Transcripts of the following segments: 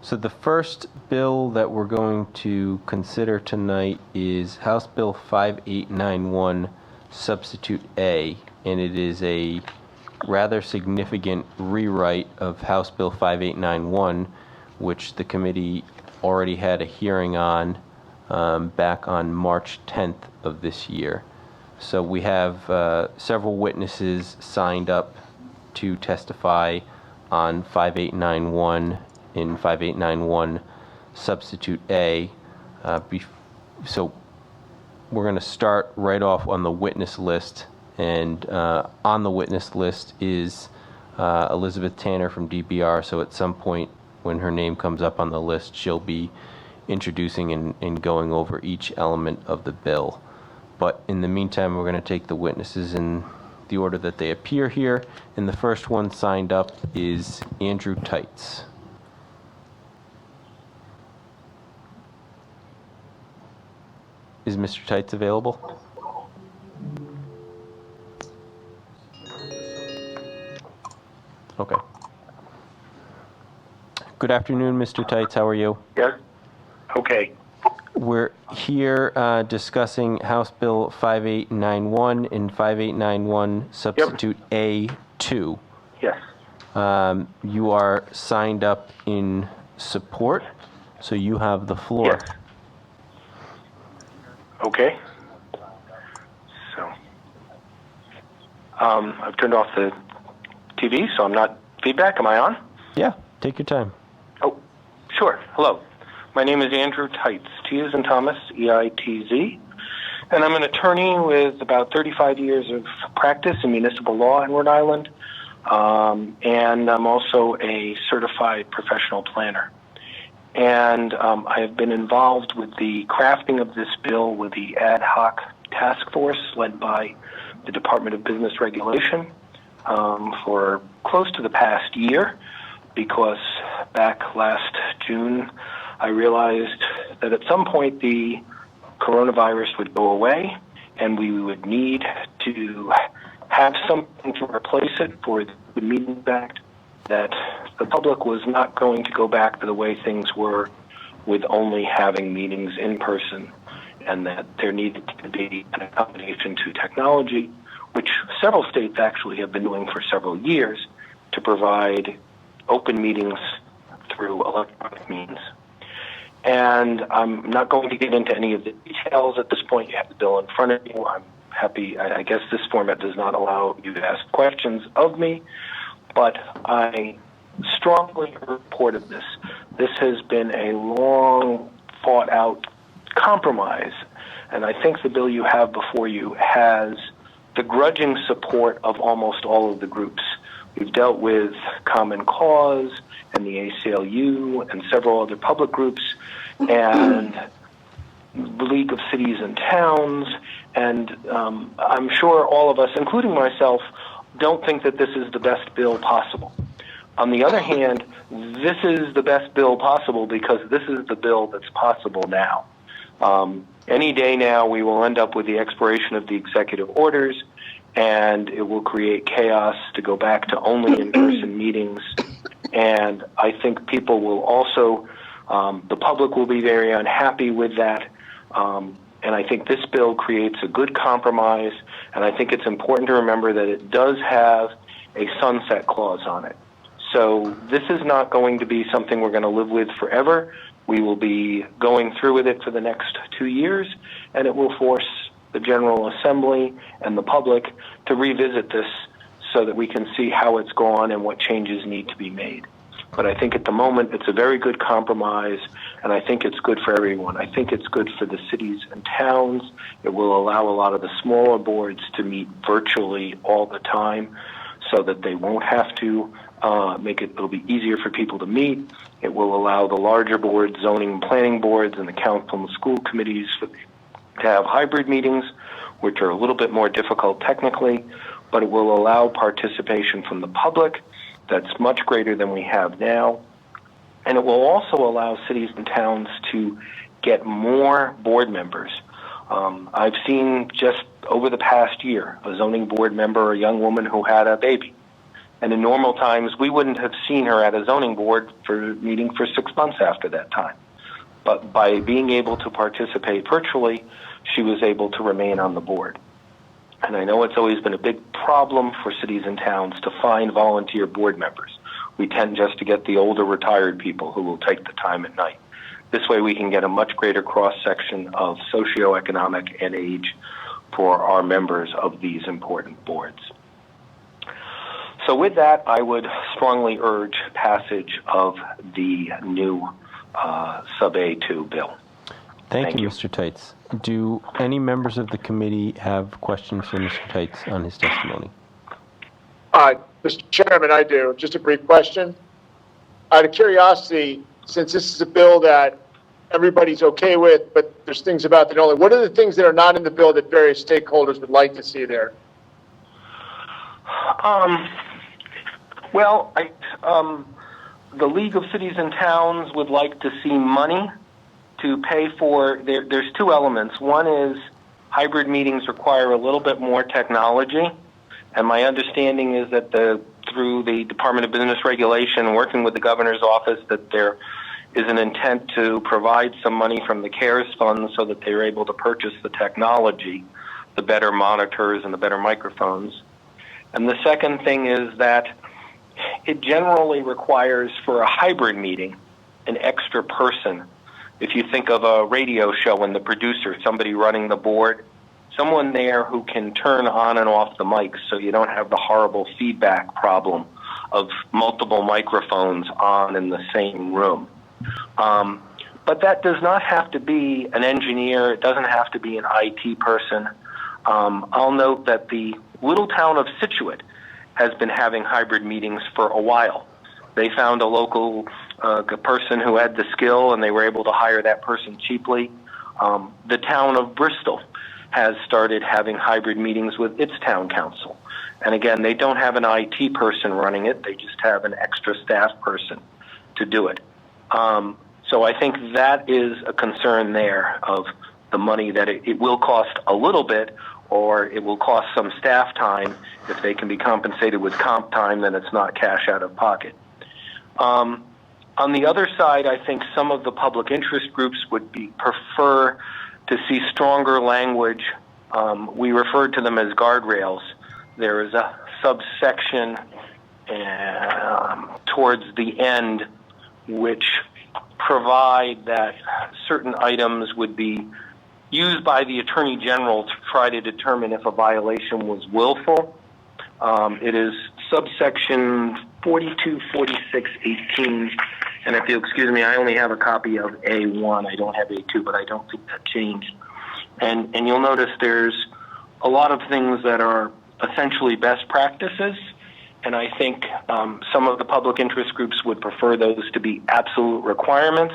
So the first bill that we're going to consider tonight is House Bill 5891, Substitute A, and it is a rather significant rewrite of House Bill 5891, which the committee already had a hearing on back on March 10th of this year. So we have several witnesses signed up to testify on 5891 in 5891 Substitute A. So we're going to start right off on the witness list, and on the witness list is Elizabeth Tanner from DBR, so at some point when her name comes up on the list, she'll be introducing and going over each element of the bill. But in the meantime, we're going to take the witnesses in the order that they appear here, and the first one signed up is Andrew Tights. Is Mr. Tights available? Okay. Good afternoon, Mr. Tights. How are you? Yes. Okay. We're here discussing House Bill 5891 and 5891 Substitute A2. Yes. You are signed up in support, so you have the floor. Yes. Okay. So, I've turned off the TV, so I'm not feedback. Am I on? Yeah, take your time. Oh, sure. Hello. My name is Andrew Tights, T as in Thomas, E-I-T-Z, and I'm an attorney with about 35 years of practice in municipal law in Rhode Island, and I'm also a certified professional planner. And I have been involved with the crafting of this bill with the ad hoc task force led by the Department of Business Regulation for close to the past year, because back last June, I realized that at some point the coronavirus would go away and we would need to have something to replace it for the Meetings Act, that the public was not going to go back to the way things were with only having meetings in person, and that there needed to be an accommodation to technology, which several states actually have been doing for several years, to provide open meetings through electronic means. And I'm not going to get into any of the details at this point. You have the bill in front of you. I'm happy. I guess this format does not allow you to ask questions of me, but I strongly supported this. This has been a long, thought-out compromise, and I think the bill you have before you has the grudging support of almost all of the groups. We've dealt with Common Cause and the ACLU and several other public groups and the League of Cities and Towns, and I'm sure all of us, including myself, don't think that this is the best bill possible. On the other hand, this is the best bill possible because this is the bill that's possible now. Any day now, we will end up with the expiration of the executive orders, and it will create chaos to go back to only in-person meetings. And I think people will also, the public will be very unhappy with that. And I think this bill creates a good compromise, and I think it's important to remember that it does have a sunset clause on it. So this is not going to be something we're going to live with forever. We will be going through with it for the next 2 years, and it will force the General Assembly and the public to revisit this so that we can see how it's gone and what changes need to be made. But I think at the moment it's a very good compromise, and I think it's good for everyone. I think it's good for the cities and towns. It will allow a lot of the smaller boards to meet virtually all the time so that they won't have to it'll be easier for people to meet. It will allow the larger boards, zoning and planning boards, and the council and school committees to have hybrid meetings, which are a little bit more difficult technically, but it will allow participation from the public that's much greater than we have now. And it will also allow cities and towns to get more board members. I've seen just over the past year a zoning board member, a young woman who had a baby, And in normal times, we wouldn't have seen her at a zoning board meeting for 6 months after that time. But by being able to participate virtually, she was able to remain on the board. And I know it's always been a big problem for cities and towns to find volunteer board members. We tend just to get the older retired people who will take the time at night. This way we can get a much greater cross-section of socioeconomic and age for our members of these important boards. So with that, I would strongly urge passage of the new Sub A2 bill. Thank you, Mr. Tights. Do any members of the committee have questions for Mr. Tights on his testimony? Mr. Chairman, I do. Just a brief question. Out of curiosity, since this is a bill that everybody's okay with, but there's things about that only, what are the things that are not in the bill that various stakeholders would like to see there? The League of Cities and Towns would like to see money to pay for, there's two elements. One is hybrid meetings require a little bit more technology, and my understanding is that through the Department of Business Regulation, working with the governor's office, that there is an intent to provide some money from the CARES fund so that they're able to purchase the technology, the better monitors and the better microphones. And the second thing is that it generally requires, for a hybrid meeting, an extra person. If you think of a radio show and the producer, somebody running the board, someone there who can turn on and off the mics so you don't have the horrible feedback problem of multiple microphones on in the same room. But that does not have to be an engineer. It doesn't have to be an IT person. I'll note that the little town of Scituate has been having hybrid meetings for a while. They found a local person who had the skill, and they were able to hire that person cheaply. The town of Bristol has started having hybrid meetings with its town council. And again, they don't have an IT person running it. They just have an extra staff person to do it. So I think that is a concern there of the money, that it will cost a little bit, or it will cost some staff time. If they can be compensated with comp time, then it's not cash out of pocket. On the other side, I think some of the public interest groups would prefer to see stronger language. We referred to them as guardrails. There is a subsection towards the end which provide that certain items would be used by the Attorney General to try to determine if a violation was willful. It is subsection 424618, and if you'll excuse me, I only have a copy of A1. I don't have A2, but I don't think that changed. And you'll notice there's a lot of things that are essentially best practices, and I think some of the public interest groups would prefer those to be absolute requirements.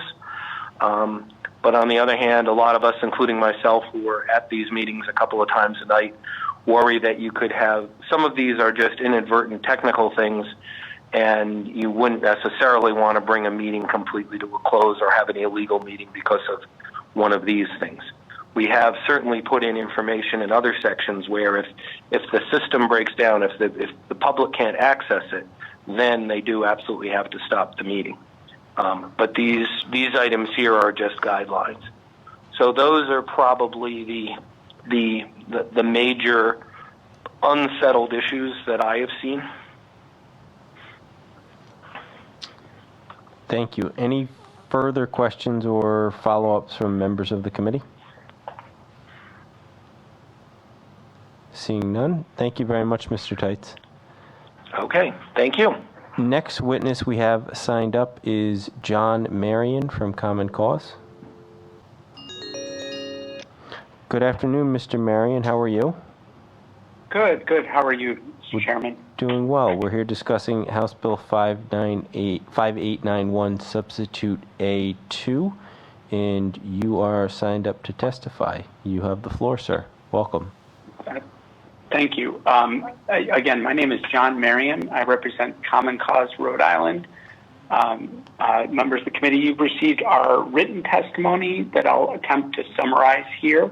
But on the other hand, a lot of us, including myself, who are at these meetings a couple of times a night, worry that you could have, some of these are just inadvertent technical things, and you wouldn't necessarily want to bring a meeting completely to a close or have an illegal meeting because of one of these things. We have certainly put in information in other sections where if the system breaks down, if the public can't access it, then they do absolutely have to stop the meeting. But these items here are just guidelines. So those are probably the major unsettled issues that I have seen. Thank you. Any further questions or follow-ups from members of the committee? Seeing none, thank you very much, Mr. Tights. Okay, thank you. Next witness we have signed up is John Marion from Common Cause. Good afternoon, Mr. Marion. How are you? Good. How are you, Mr. Chairman? Doing well. We're here discussing House Bill 5891, Substitute A2, and you are signed up to testify. You have the floor, sir. Welcome. Thank you. Again, my name is John Marion. I represent Common Cause Rhode Island. Members of the committee, you've received our written testimony that I'll attempt to summarize here.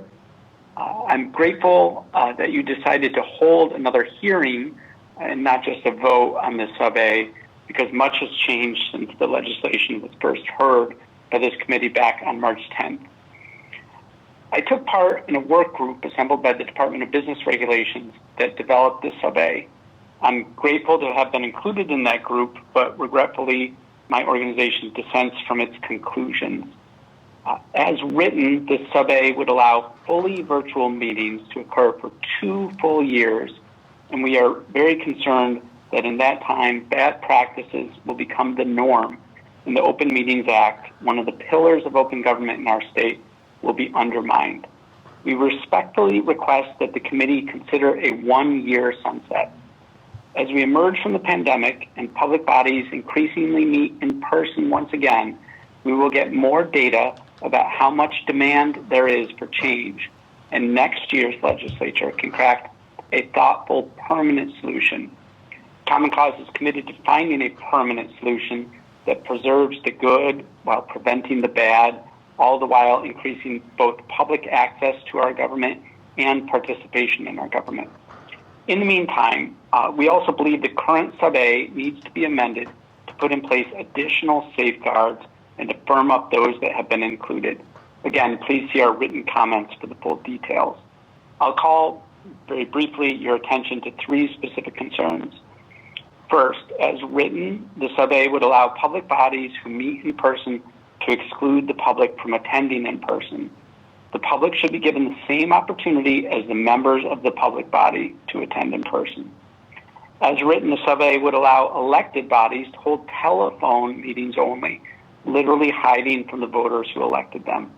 I'm grateful that you decided to hold another hearing and not just a vote on this sub-A, because much has changed since the legislation was first heard by this committee back on March 10th. I took part in a work group assembled by the Department of Business Regulations that developed this sub-A. I'm grateful to have been included in that group, but regretfully, my organization dissents from its conclusions. As written, this sub-A would allow fully virtual meetings to occur for 2 full years, and we are very concerned that in that time, bad practices will become the norm, and the Open Meetings Act, one of the pillars of open government in our state, will be undermined. We respectfully request that the committee consider a 1-year sunset. As we emerge from the pandemic and public bodies increasingly meet in person once again, we will get more data about how much demand there is for change, and next year's legislature can craft a thoughtful, permanent solution. Common Cause is committed to finding a permanent solution that preserves the good while preventing the bad, all the while increasing both public access to our government and participation in our government. In the meantime, we also believe the current sub-A needs to be amended to put in place additional safeguards and to firm up those that have been included. Again, please see our written comments for the full details. I'll call very briefly your attention to 3 specific concerns. First, as written, the sub-A would allow public bodies who meet in person to exclude the public from attending in person. The public should be given the same opportunity as the members of the public body to attend in person. As written, the sub-A would allow elected bodies to hold telephone meetings only, literally hiding from the voters who elected them.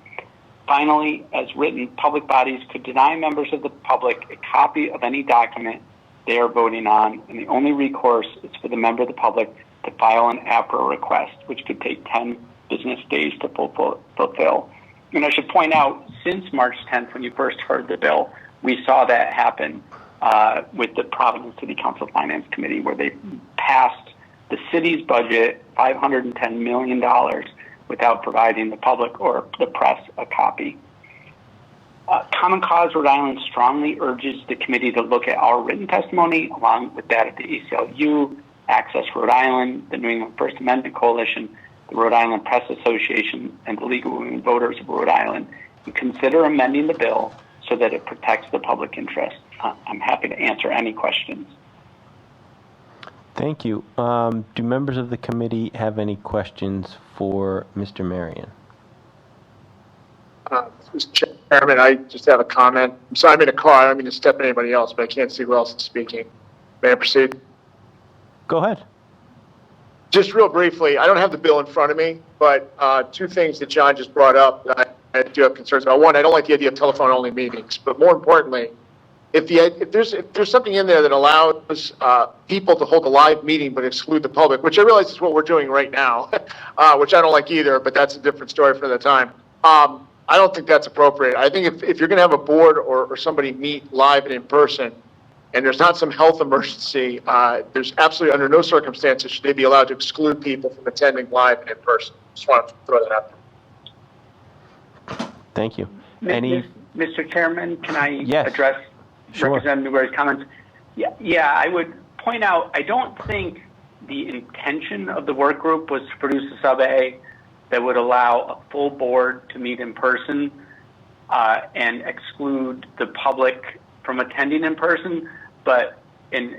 Finally, as written, public bodies could deny members of the public a copy of any document they are voting on, and the only recourse is for the member of the public to file an APRA request, which could take 10 business days to fulfill. And I should point out, since March 10th, when you first heard the bill, we saw that happen with the Providence City Council Finance Committee, where they passed the city's budget, $510 million, without providing the public or the press a copy. Common Cause Rhode Island strongly urges the committee to look at our written testimony, along with that of the ACLU, Access Rhode Island, the New England First Amendment Coalition, the Rhode Island Press Association, and the League of Women Voters of Rhode Island, and consider amending the bill so that it protects the public interest. I'm happy to answer any questions. Thank you. Do members of the committee have any questions for Mr. Marion? Mr. Chairman, I just have a comment. I'm sorry, I'm in a car. I don't mean to step on anybody else, but I can't see who else is speaking. May I proceed? Go ahead. Just real briefly, I don't have the bill in front of me, but 2 things that John just brought up that I do have concerns about. One, I don't like the idea of telephone-only meetings, but more importantly, if there's something in there that allows people to hold a live meeting but exclude the public, which I realize is what we're doing right now, which I don't like either, but that's a different story for the time. I don't think that's appropriate. I think if you're going to have a board or somebody meet live and in person, and there's not some health emergency, there's absolutely under no circumstances should they be allowed to exclude people from attending live and in person. Just want to throw that out there. Thank you. Mr. Chairman, can I address Sure. Representative Newberry's comments? Yeah, I would point out, I don't think the intention of the work group was to produce a sub-A that would allow a full board to meet in person and exclude the public from attending in person. But, and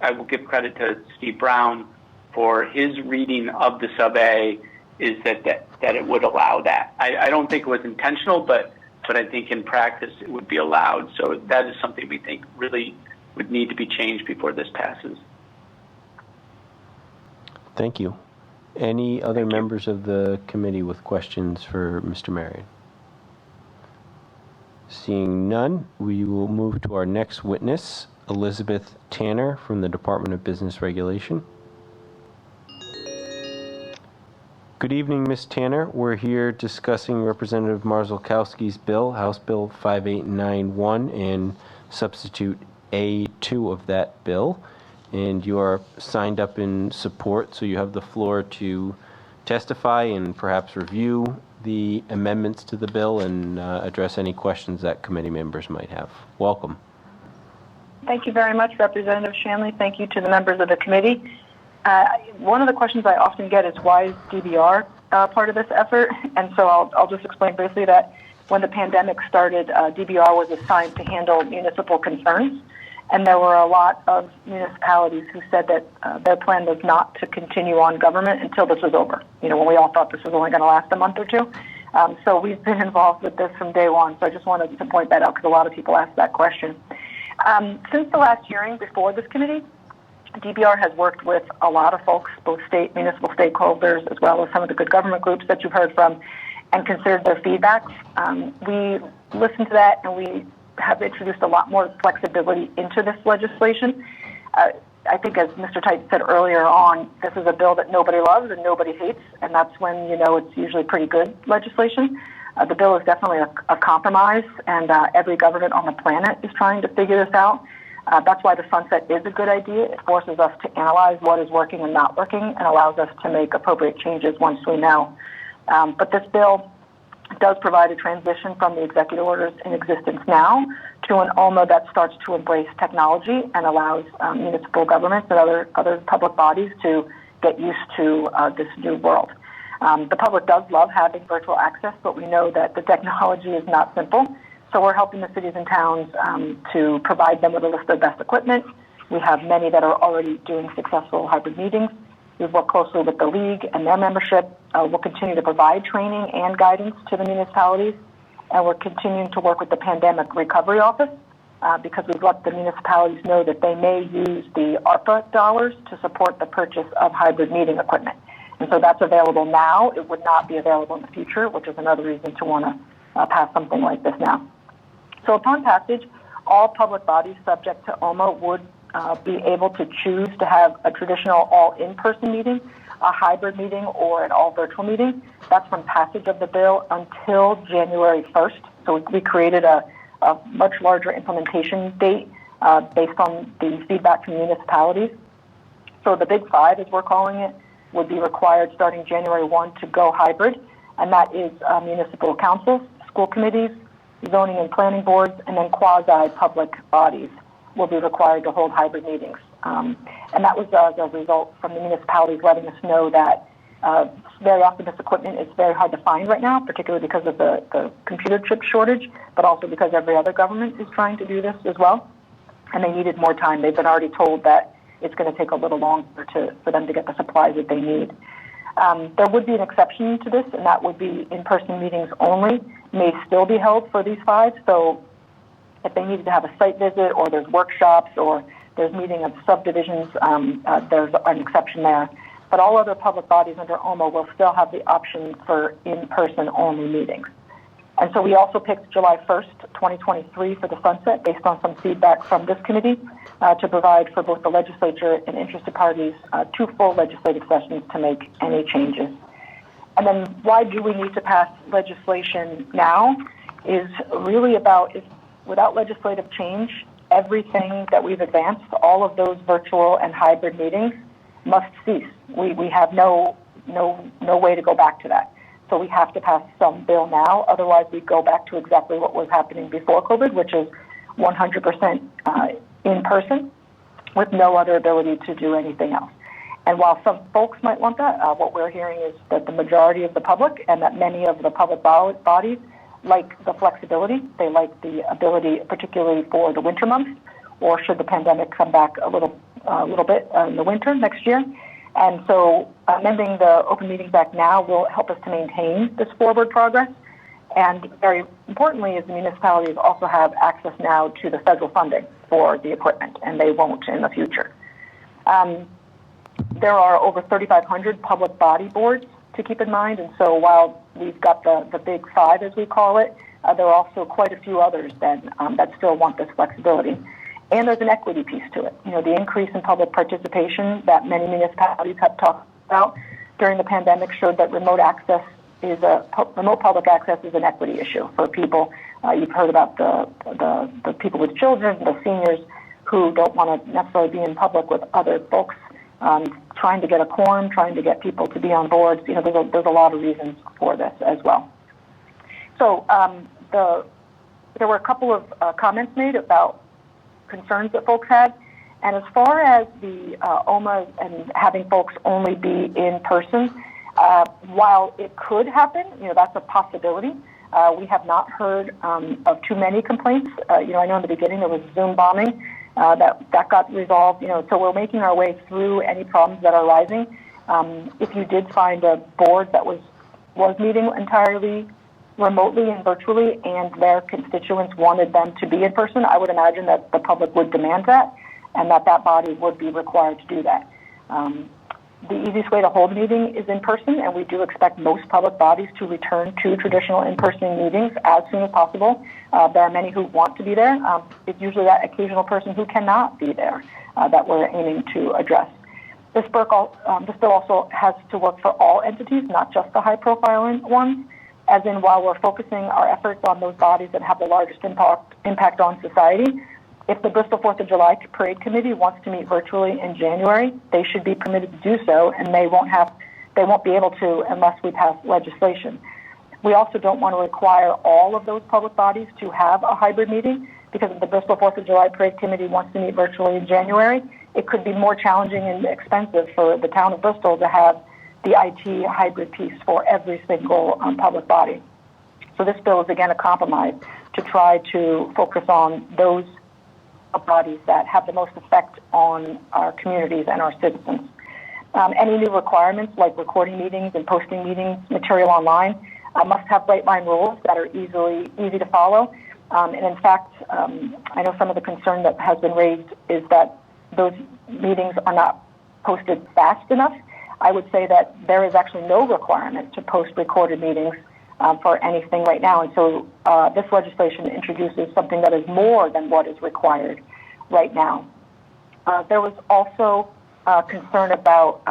I will give credit to Steve Brown for his reading of the sub-A, is that it would allow that. I don't think it was intentional, but I think in practice it would be allowed. So that is something we think really would need to be changed before this passes. Thank you. Any other members of the committee with questions for Mr. Marion? Seeing none, we will move to our next witness, Elizabeth Tanner from the Department of Business Regulation. Good evening, Ms. Tanner. We're here discussing Representative Marzolkowski's bill, House Bill 5891, and substitute A2 of that bill. And you are signed up in support, so you have the floor to testify and perhaps review the amendments to the bill and address any questions that committee members might have. Welcome. Thank you very much, Representative Shanley. Thank you to the members of the committee. One of the questions I often get is why is DBR part of this effort? And so I'll just explain briefly that when the pandemic started, DBR was assigned to handle municipal concerns. And there were a lot of municipalities who said that their plan was not to continue on government until this was over. You know, when we all thought this was only going to last a month or two. So we've been involved with this from day one. So I just wanted to point that out because a lot of people ask that question. Since the last hearing before this committee, DBR has worked with a lot of folks, both state, municipal stakeholders, as well as some of the good government groups that you've heard from, and considered their feedback. We listened to that, and we have introduced a lot more flexibility into this legislation. I think, as Mr. Tight said earlier on, this is a bill that nobody loves and nobody hates, and that's when you know it's usually pretty good legislation. The bill is definitely a compromise, and every government on the planet is trying to figure this out. That's why the sunset is a good idea. It forces us to analyze what is working and not working and allows us to make appropriate changes once we know. But this bill does provide a transition from the executive orders in existence now to an OMA that starts to embrace technology and allows municipal governments and other public bodies to get used to this new world. The public does love having virtual access, but we know that the technology is not simple. So we're helping the cities and towns to provide them with a list of best equipment. We have many that are already doing successful hybrid meetings. We've worked closely with the league and their membership. We'll continue to provide training and guidance to the municipalities. And we're continuing to work with the Pandemic Recovery Office because we've let the municipalities know that they may use the ARPA dollars to support the purchase of hybrid meeting equipment. And so that's available now. It would not be available in the future, which is another reason to want to pass something like this now. So upon passage, all public bodies subject to OMA would be able to choose to have a traditional all-in-person meeting, a hybrid meeting, or an all-virtual meeting. That's from passage of the bill until January 1st. So we created a much larger implementation date based on the feedback from municipalities. So the big five, as we're calling it, would be required starting January 1 to go hybrid, and that is municipal councils, school committees, zoning and planning boards, and then quasi-public bodies will be required to hold hybrid meetings. And that was as a result from the municipalities letting us know that very often this equipment is very hard to find right now, particularly because of the computer chip shortage, but also because every other government is trying to do this as well. And they needed more time. They've been already told that it's going to take a little longer for them to get the supplies that they need. There would be an exception to this, and that would be in-person meetings only may still be held for these five. So if they needed to have a site visit or there's workshops or there's meeting of subdivisions, there's an exception there. But all other public bodies under OMA will still have the option for in-person only meetings. And so we also picked July 1st, 2023 for the sunset based on some feedback from this committee to provide for both the legislature and interested parties 2 full legislative sessions to make any changes. And then why do we need to pass legislation now is really about if without legislative change, everything that we've advanced, all of those virtual and hybrid meetings must cease. We have no way to go back to that. So we have to pass some bill now. Otherwise, we go back to exactly what was happening before COVID, which is 100% in person with no other ability to do anything else. And while some folks might want that, what we're hearing is that the majority of the public and that many of the public bodies like the flexibility. They like the ability, particularly for the winter months, or should the pandemic come back a little bit in the winter next year. And so amending the Open Meetings Act now will help us to maintain this forward progress. And very importantly is the municipalities also have access now to the federal funding for the equipment, and they won't in the future. There are over 3,500 public body boards to keep in mind, and so while we've got the big five, as we call it, there are also quite a few others that still want this flexibility. And there's an equity piece to it. You know, the increase in public participation that many municipalities have talked about during the pandemic showed that remote public access is an equity issue for people. You've heard about the people with children, the seniors who don't want to necessarily be in public with other folks, trying to get a quorum, trying to get people to be on board. You know, there's a lot of reasons for this as well. So there were a couple of comments made about concerns that folks had. And as far as the OMA and having folks only be in person, while it could happen, that's a possibility. We have not heard of too many complaints. I know in the beginning there was Zoom bombing that got resolved. So we're making our way through any problems that are rising. If you did find a board that was meeting entirely remotely and virtually, and their constituents wanted them to be in person, I would imagine that the public would demand that, and that body would be required to do that. The easiest way to hold a meeting is in person, and we do expect most public bodies to return to traditional in-person meetings as soon as possible. There are many who want to be there. It's usually that occasional person who cannot be there that we're aiming to address. This bill also has to work for all entities, not just the high-profile ones, as in while we're focusing our efforts on those bodies that have the largest impact on society. If the Bristol 4th of July Parade Committee wants to meet virtually in January, they should be permitted to do so, and they won't be able to unless we pass legislation. We also don't want to require all of those public bodies to have a hybrid meeting, because if the Bristol 4th of July Parade Committee wants to meet virtually in January, it could be more challenging and expensive for the town of Bristol to have the IT hybrid piece for every single public body. So this bill is again a compromise to try to focus on those bodies that have the most effect on our communities and our citizens. Any new requirements like recording meetings and posting meetings material online must have bright line rules that are easy to follow. And in fact, I know some of the concern that has been raised is that those meetings are not posted fast enough. I would say that there is actually no requirement to post recorded meetings for anything right now. And so this legislation introduces something that is more than what is required right now. There was also concern about,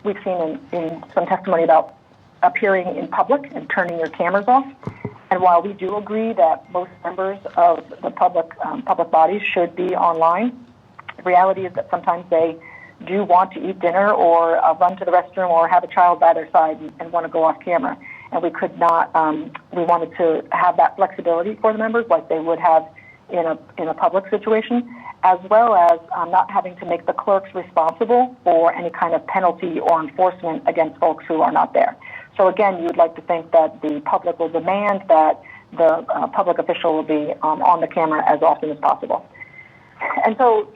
we've seen in some testimony about appearing in public and turning your cameras off. And while we do agree that most members of the public bodies should be online, the reality is that sometimes they do want to eat dinner or run to the restroom or have a child by their side and want to go off camera. And we could not, we wanted to have that flexibility for the members like they would have in a public situation, as well as not having to make the clerks responsible for any kind of penalty or enforcement against folks who are not there. So again, you would like to think that the public will demand that the public official will be on the camera as often as possible. And so,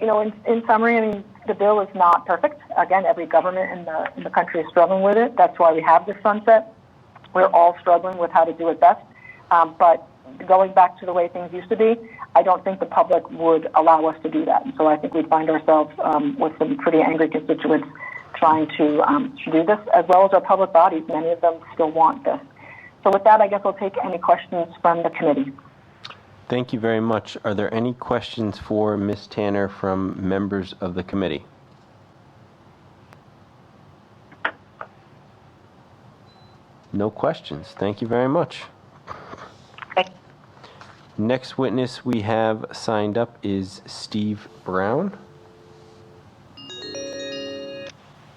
in summary, I mean, the bill is not perfect. Again, every government in the country is struggling with it. That's why we have this sunset. We're all struggling with how to do it best. But going back to the way things used to be, I don't think the public would allow us to do that. And so I think we'd find ourselves with some pretty angry constituents trying to do this, as well as our public bodies. Many of them still want this. So with that, I guess I'll take any questions from the committee. Thank you very much. Are there any questions for Ms. Tanner from members of the committee? No questions. Thank you very much. Next witness we have signed up is Steve Brown.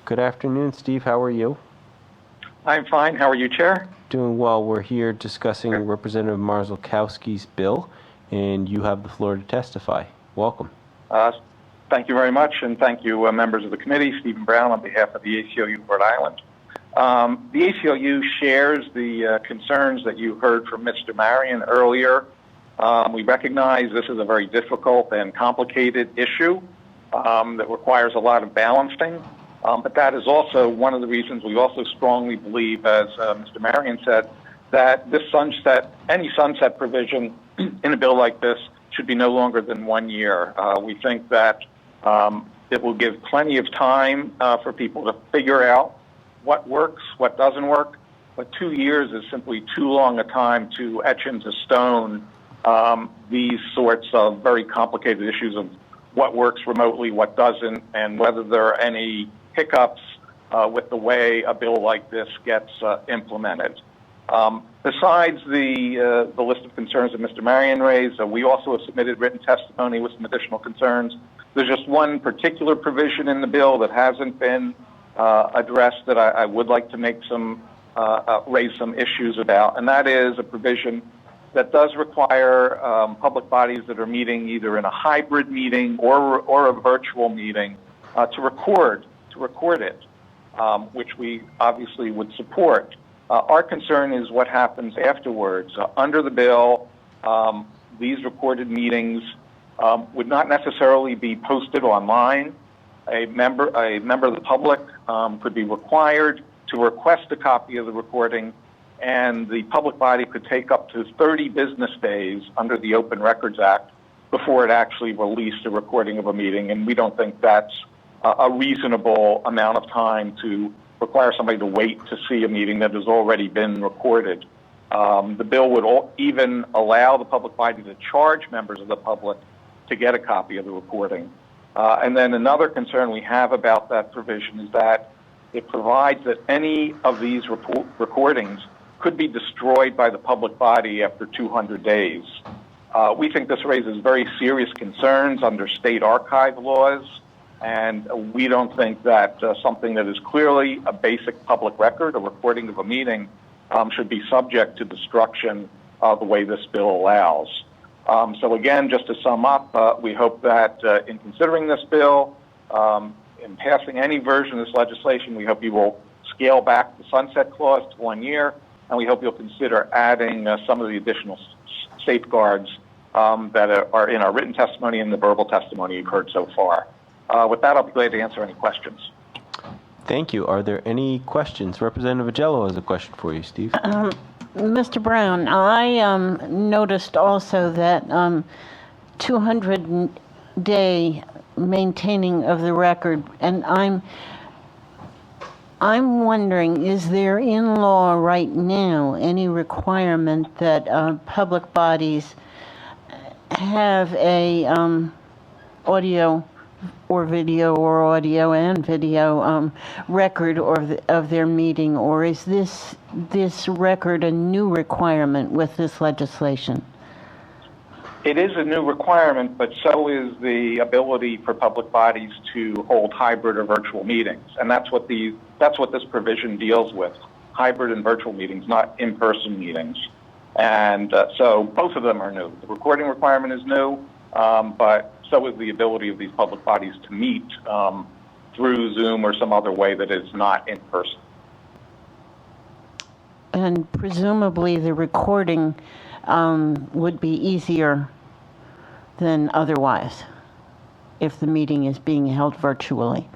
Good afternoon, Steve. How are you? I'm fine. How are you, Chair? Doing well. We're here discussing Representative Marzolkowski's bill, and you have the floor to testify. Welcome. Thank you very much, and thank you, members of the committee. Stephen Brown on behalf of the ACLU Rhode Island. The ACLU shares the concerns that you heard from Mr. Marion earlier. We recognize this is a very difficult and complicated issue that requires a lot of balancing. But that is also one of the reasons we also strongly believe, as Mr. Marion said, that this any sunset provision in a bill like this should be no longer than 1 year. We think that it will give plenty of time for people to figure out what works, what doesn't work. But 2 years is simply too long a time to etch into stone these sorts of very complicated issues of what works remotely, what doesn't, and whether there are any hiccups with the way a bill like this gets implemented. Besides the list of concerns that Mr. Marion raised, we also have submitted written testimony with some additional concerns. There's just one particular provision in the bill that hasn't been addressed that I would like to make raise some issues about, and that is a provision that does require public bodies that are meeting either in a hybrid meeting or a virtual meeting to record it, which we obviously would support. Our concern is what happens afterwards. Under the bill, these recorded meetings would not necessarily be posted online. A member of the public could be required to request a copy of the recording, and the public body could take up to 30 business days under the Open Records Act before it actually released a recording of a meeting, and we don't think that's a reasonable amount of time to require somebody to wait to see a meeting that has already been recorded. The bill would even allow the public body to charge members of the public to get a copy of the recording. And then another concern we have about that provision is that it provides that any of these recordings could be destroyed by the public body after 200 days. We think this raises very serious concerns under state archive laws, and we don't think that something that is clearly a basic public record, a recording of a meeting, should be subject to destruction the way this bill allows. So again, just to sum up, we hope that in considering this bill, in passing any version of this legislation, we hope you will scale back the sunset clause to 1 year, and we hope you'll consider adding some of the additional safeguards that are in our written testimony and the verbal testimony you've heard so far. With that, I'll be glad to answer any questions. Thank you. Are there any questions? Representative Agello has a question for you, Steve. Mr. Brown, I noticed also that 200-day maintaining of the record, and I'm wondering, is there in law right now any requirement that public bodies have a audio or video or audio and video record of their meeting, or is this record a new requirement with this legislation? It is a new requirement, but so is the ability for public bodies to hold hybrid or virtual meetings, and that's what this provision deals with: hybrid and virtual meetings, not in-person meetings. And so both of them are new. The recording requirement is new, but so is the ability of these public bodies to meet through Zoom or some other way that is not in person. And presumably the recording would be easier than otherwise if the meeting is being held virtually.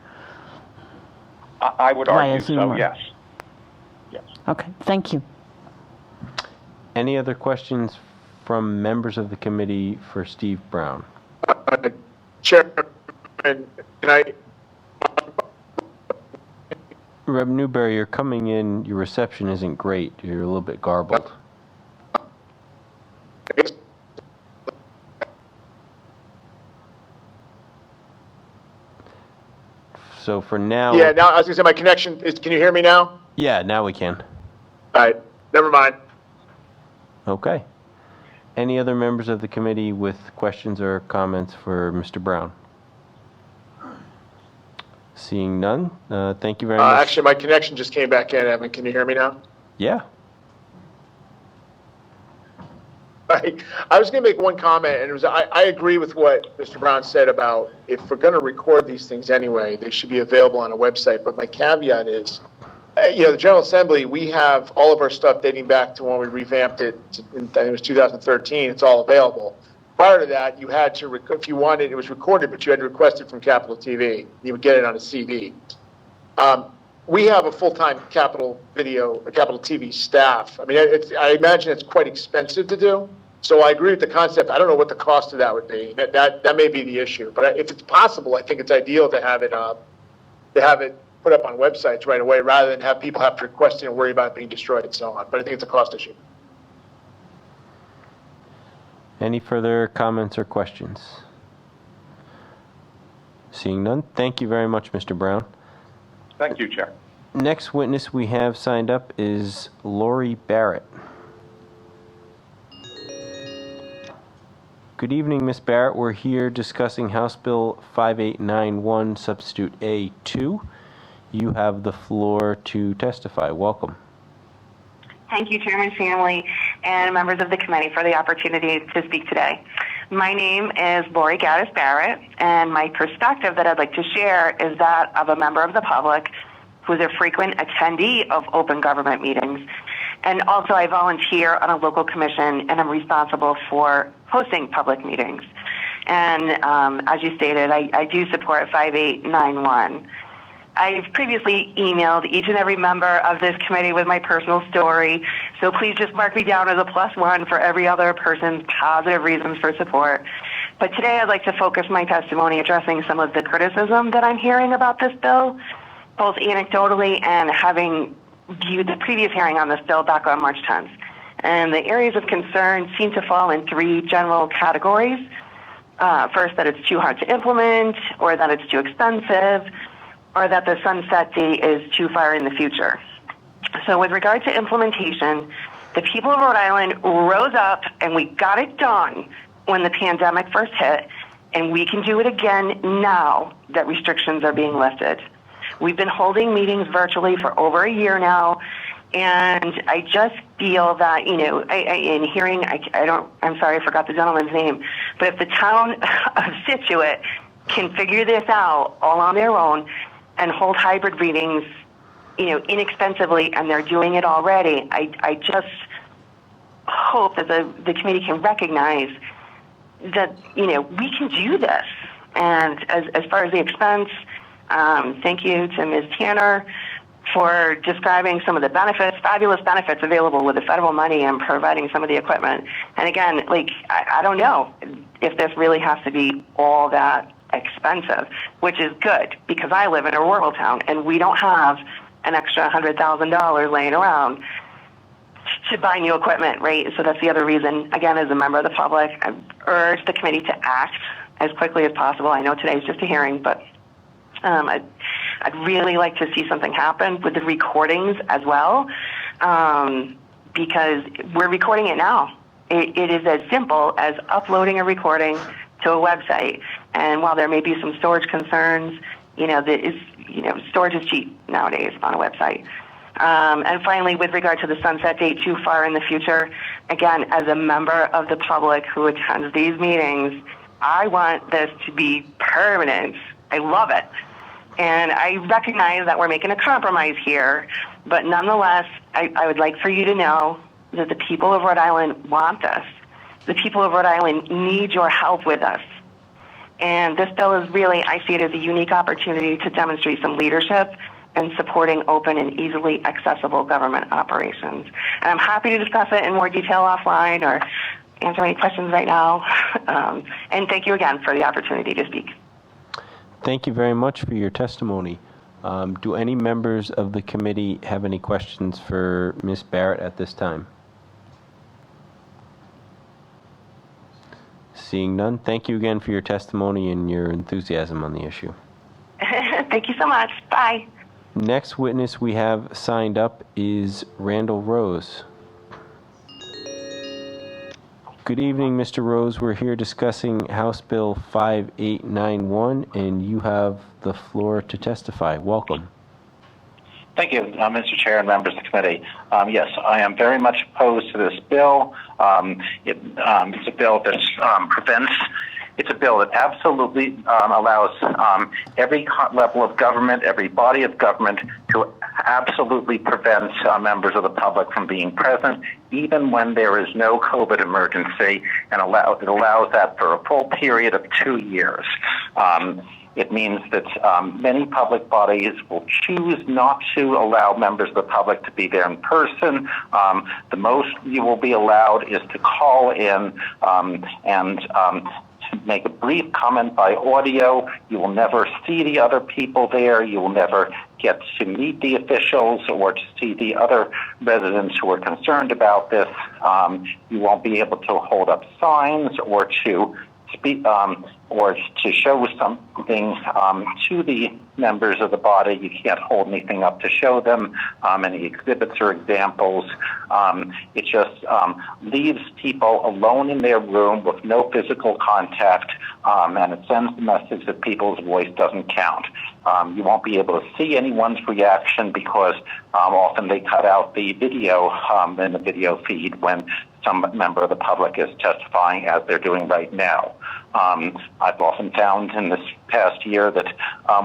I would argue so, yes. Yes. Okay, thank you. Any other questions from members of the committee for Steve Brown? Chairman, can I? Rep. Newberry, you're coming in, your reception isn't great. You're a little bit garbled. So for now... Yeah, now I was going to say my connection is, can you hear me now? Yeah, now we can. All right, never mind. Okay. Any other members of the committee with questions or comments for Mr. Brown? Seeing none, thank you very much. Actually, my connection just came back in, Evan. Can you hear me now? Yeah. I was going to make one comment, and it was I agree with what Mr. Brown said about if we're going to record these things anyway, they should be available on a website. But my caveat is, the General Assembly, we have all of our stuff dating back to when we revamped it. I think it was 2013. It's all available. Prior to that, you had to, if you wanted, it was recorded, but you had to request it from Capitol TV. You would get it on a CD. We have a full-time Capitol TV staff. I mean, I imagine it's quite expensive to do. So I agree with the concept. I don't know what the cost of that would be. That may be the issue. But if it's possible, I think it's ideal to have it put up on websites right away, rather than have people have to request it and worry about it being destroyed and so on. But I think it's a cost issue. Any further comments or questions? Seeing none, thank you very much, Mr. Brown. Thank you, Chair. Next witness we have signed up is Lori Barrett. Good evening, Ms. Barrett. We're here discussing House Bill 5891, Substitute A2. You have the floor to testify. Welcome. Thank you, Chairman Family. and members of the committee for the opportunity to speak today. My name is Lori Gaddis Barrett, and my perspective that I'd like to share is that of a member of the public who's a frequent attendee of open government meetings. And also I volunteer on a local commission, and I'm responsible for hosting public meetings. And as you stated, I do support 5891. I've previously emailed each and every member of this committee with my personal story, so please just mark me down as a +1 for every other person's positive reasons for support. But today I'd like to focus my testimony addressing some of the criticism that I'm hearing about this bill, both anecdotally and having viewed the previous hearing on this bill back on March 10th. And the areas of concern seem to fall in 3 general categories. First, that it's too hard to implement, or that it's too expensive, or that the sunset date is too far in the future. So with regard to implementation, the people of Rhode Island rose up and we got it done when the pandemic first hit, and we can do it again now that restrictions are being lifted. We've been holding meetings virtually for over a year now, and I just feel that, I'm sorry, I forgot the gentleman's name, but if the town of Situate can figure this out all on their own and hold hybrid meetings, inexpensively, and they're doing it already, I just hope that the committee can recognize that, we can do this. And as far as the expense, thank you to Ms. Tanner for describing some of the benefits, fabulous benefits available with the federal money and providing some of the equipment. And again, I don't know if this really has to be all that expensive, which is good because I live in a rural town and we don't have an extra $100,000 laying around to buy new equipment, right? So that's the other reason, again, as a member of the public, I urge the committee to act as quickly as possible. I know today's just a hearing, but I'd really like to see something happen with the recordings as well, because we're recording it now. It is as simple as uploading a recording to a website. And while there may be some storage concerns, storage is cheap nowadays on a website. And finally, with regard to the sunset date too far in the future, again, as a member of the public who attends these meetings, I want this to be permanent. I love it. And I recognize that we're making a compromise here, but nonetheless, I would like for you to know that the people of Rhode Island want this. The people of Rhode Island need your help with us. And this bill is really, I see it as a unique opportunity to demonstrate some leadership and supporting open and easily accessible government operations. And I'm happy to discuss it in more detail offline or answer any questions right now. And thank you again for the opportunity to speak. Thank you very much for your testimony. Do any members of the committee have any questions for Ms. Barrett at this time? Seeing none, thank you again for your testimony and your enthusiasm on the issue. Thank you so much. Bye. Next witness we have signed up is Randall Rose. Good evening, Mr. Rose. We're here discussing House Bill 5891, and you have the floor to testify. Welcome. Thank you, Mr. Chair and members of the committee. Yes, I am very much opposed to this bill. It's a bill that prevents. It's a bill that absolutely allows every level of government, every body of government to absolutely prevent members of the public from being present, even when there is no COVID emergency, and it allows that for a full period of 2 years. It means that many public bodies will choose not to allow members of the public to be there in person. The most you will be allowed is to call in and make a brief comment by audio. You will never see the other people there. You will never get to meet the officials or to see the other residents who are concerned about this. You won't be able to hold up signs or to speak or to show something to the members of the body. You can't hold anything up to show them, any exhibits or examples. It just leaves people alone in their room with no physical contact, and it sends the message that people's voice doesn't count. You won't be able to see anyone's reaction because often they cut out the video in the video feed when some member of the public is testifying, as they're doing right now. I've often found in this past year that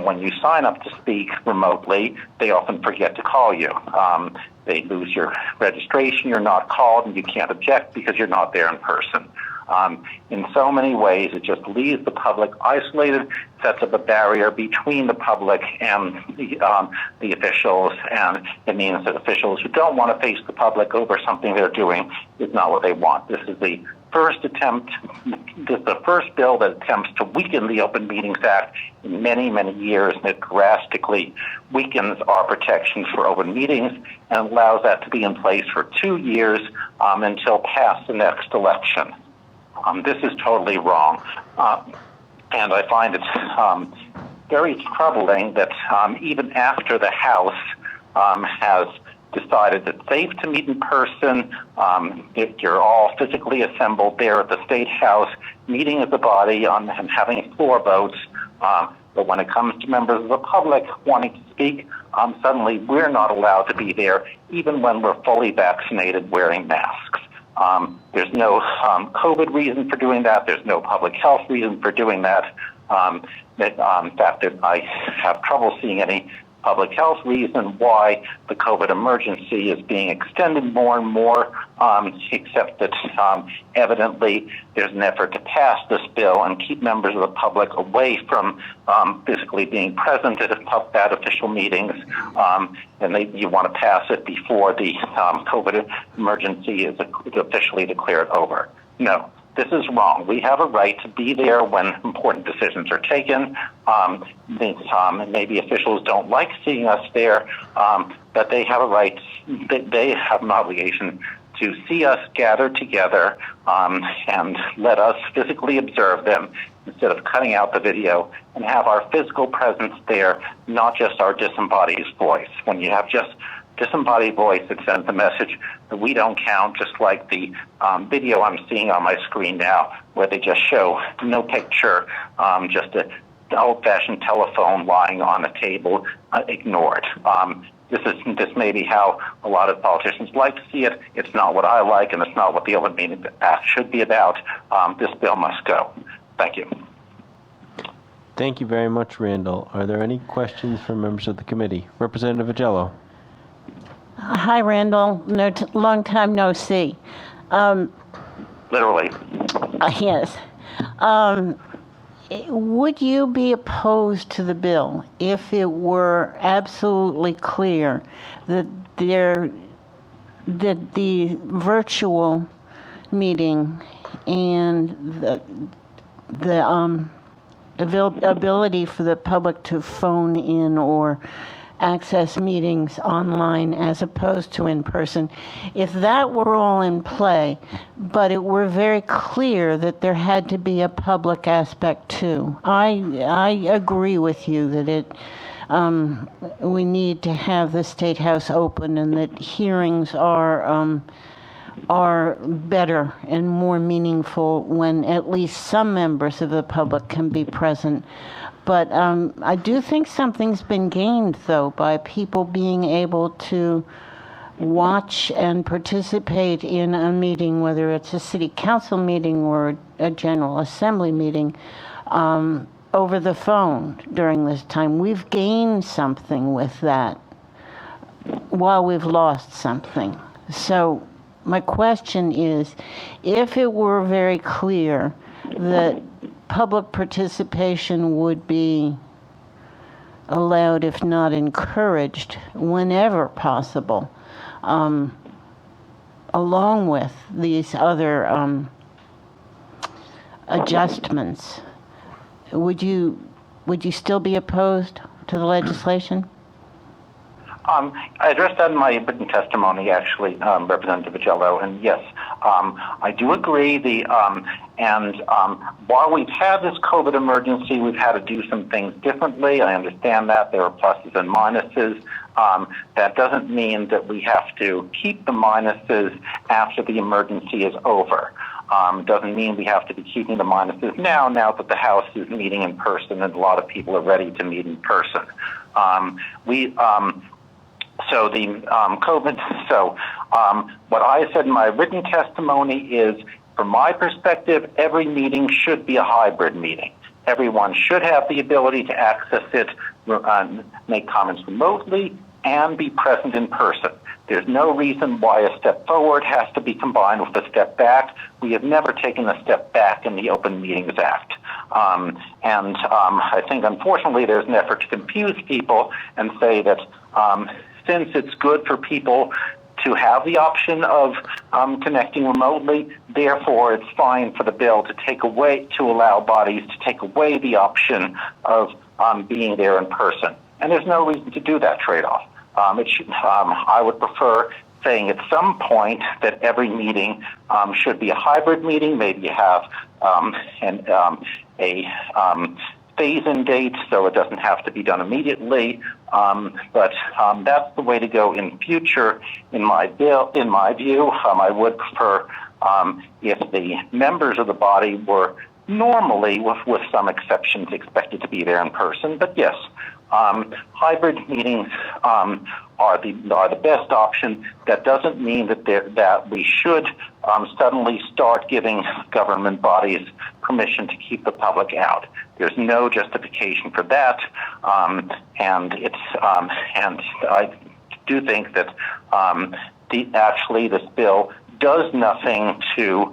when you sign up to speak remotely, they often forget to call you. They lose your registration, you're not called, and you can't object because you're not there in person. In so many ways, it just leaves the public isolated, sets up a barrier between the public and the officials, and it means that officials who don't want to face the public over something they're doing is not what they want. This is the first bill that attempts to weaken the Open Meetings Act in many, many years, and it drastically weakens our protections for open meetings and allows that to be in place for 2 years until past the next election. This is totally wrong, and I find it very troubling that even after the House has decided it's safe to meet in person, if you're all physically assembled there at the State House, meeting as a body and having floor votes, but when it comes to members of the public wanting to speak, suddenly we're not allowed to be there, even when we're fully vaccinated wearing masks. There's no COVID reason for doing that. There's no public health reason for doing that. In fact, I have trouble seeing any public health reason why the COVID emergency is being extended more and more, except that evidently there's an effort to pass this bill and keep members of the public away from physically being present at official meetings, and you want to pass it before the COVID emergency is officially declared over. No. This is wrong. We have a right to be there when important decisions are taken. Maybe officials don't like seeing us there, but they have a right, they have an obligation to see us gathered together and let us physically observe them instead of cutting out the video, and have our physical presence there, not just our disembodied voice. When you have just disembodied voice, it sends a message that we don't count, just like the video I'm seeing on my screen now, where they just show no picture, just an old-fashioned telephone lying on a table, ignored. This may be how a lot of politicians like to see it. It's not what I like, and it's not what the Open Meetings Act should be about. This bill must go. Thank you. Thank you very much, Randall. Are there any questions from members of the committee? Representative Agello. Hi, Randall. Long time no see. Literally. Yes. Would you be opposed to the bill if it were absolutely clear that the virtual meeting and the ability for the public to phone in or access meetings online as opposed to in person, if that were all in play, but it were very clear that there had to be a public aspect too? I agree with you that we need to have the State House open, and that hearings are better and more meaningful when at least some members of the public can be present. But I do think something's been gained, though, by people being able to watch and participate in a meeting, whether it's a city council meeting or a general assembly meeting, over the phone during this time. We've gained something with that while we've lost something. So my question is, if it were very clear that public participation would be allowed, if not encouraged, whenever possible, along with these other adjustments, would you still be opposed to the legislation? I addressed that in my written testimony, actually, Representative Agello, and yes, I do agree. While we've had this COVID emergency, we've had to do some things differently. I understand that there are pluses and minuses. That doesn't mean that we have to keep the minuses after the emergency is over. Doesn't mean we have to be keeping the minuses now that the House is meeting in person and a lot of people are ready to meet in person. What I said in my written testimony is, from my perspective, every meeting should be a hybrid meeting. Everyone should have the ability to access it, make comments remotely, and be present in person. There's no reason why a step forward has to be combined with a step back. We have never taken a step back in the Open Meetings Act. I think, unfortunately, there's an effort to confuse people and say that since it's good for people to have the option of connecting remotely, therefore it's fine for the bill to allow bodies to take away the option of being there in person. And there's no reason to do that trade-off. I would prefer saying at some point that every meeting should be a hybrid meeting. Maybe you have a phase-in date, so it doesn't have to be done immediately. But that's the way to go in future. In my view, I would prefer if the members of the body were normally, with some exceptions, expected to be there in person. But yes, hybrid meetings are the best option. That doesn't mean that we should suddenly start giving government bodies permission to keep the public out. There's no justification for that, and I do think that this bill does nothing to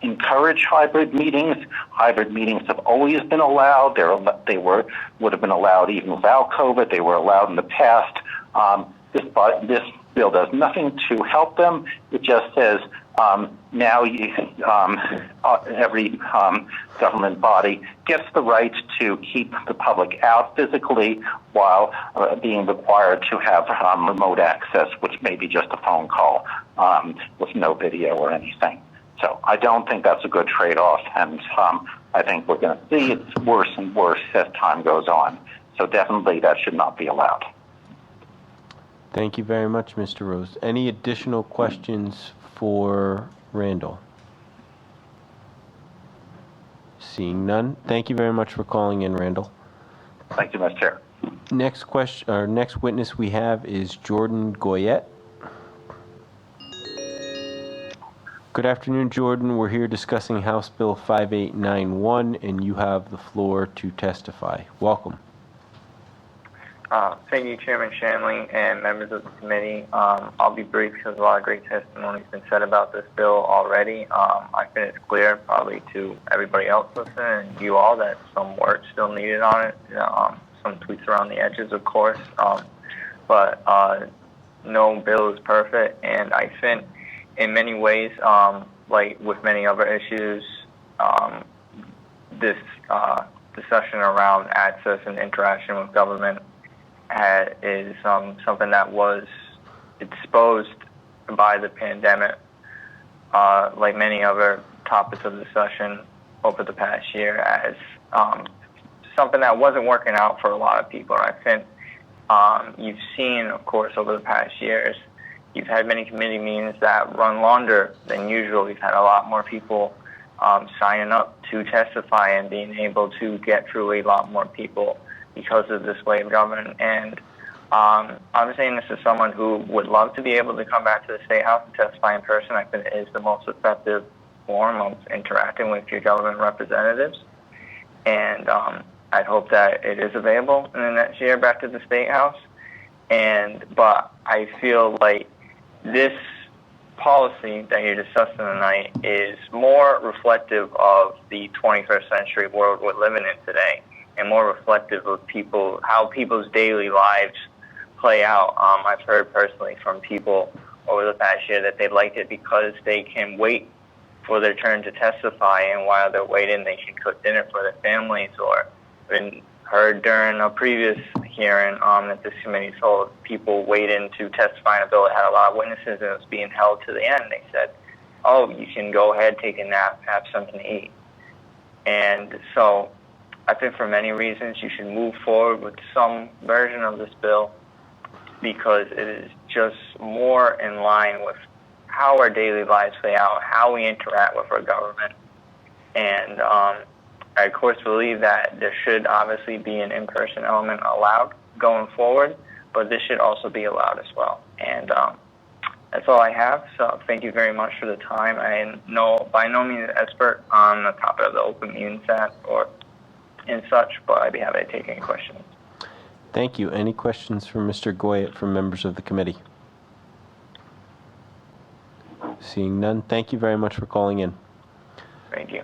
encourage hybrid meetings. Hybrid meetings have always been allowed. They would have been allowed even without COVID. They were allowed in the past. This bill does nothing to help them. It just says now every government body gets the right to keep the public out physically while being required to have remote access, which may be just a phone call with no video or anything. So I don't think that's a good trade-off, and I think we're going to see it's worse and worse as time goes on. So definitely that should not be allowed. Thank you very much, Mr. Rose. Any additional questions for Randall? Seeing none, thank you very much for calling in, Randall. Thank you, Mr. Chair. Next witness we have is Jordan Goyette. Good afternoon, Jordan. We're here discussing House Bill 5891, and you have the floor to testify. Welcome. Thank you, Chairman Shanley and members of the committee. I'll be brief because a lot of great testimony has been said about this bill already. I think it's clear, probably to everybody else listening and you all, that some work still needed on it. Some tweaks around the edges, of course. But no bill is perfect, and I think in many ways, like with many other issues, this discussion around access and interaction with government is something that was exposed by the pandemic, like many other topics of discussion over the past year, as something that wasn't working out for a lot of people. I think you've seen, of course, over the past years, you've had many committee meetings that run longer than usual. We've had a lot more people signing up to testify and being able to get through a lot more people because of this way of government. And I'm saying this as someone who would love to be able to come back to the State House and testify in person. I think it is the most effective form of interacting with your government representatives. And I'd hope that it is available in the next year back to the State House. But I feel like this policy that you're discussing tonight is more reflective of the 21st century world we're living in today, and more reflective of how people's daily lives play out. I've heard personally from people over the past year that they liked it because they can wait for their turn to testify, and while they're waiting, they can cook dinner for their families. Or been heard during a previous hearing that this committee told people waiting to testify in a bill that had a lot of witnesses and it was being held to the end. They said oh, you can go ahead, take a nap, have something to eat. And so I think for many reasons you should move forward with some version of this bill because it is just more in line with how our daily lives play out, how we interact with our government. And I, of course, believe that there should obviously be an in-person element allowed going forward, but this should also be allowed as well. And that's all I have. So thank you very much for the time. I am by no means an expert on the topic of the Open Meetings Act or and such, but I'd be happy to take any questions. Thank you. Any questions for Mr. Goyette from members of the committee? Seeing none, thank you very much for calling in. Thank you.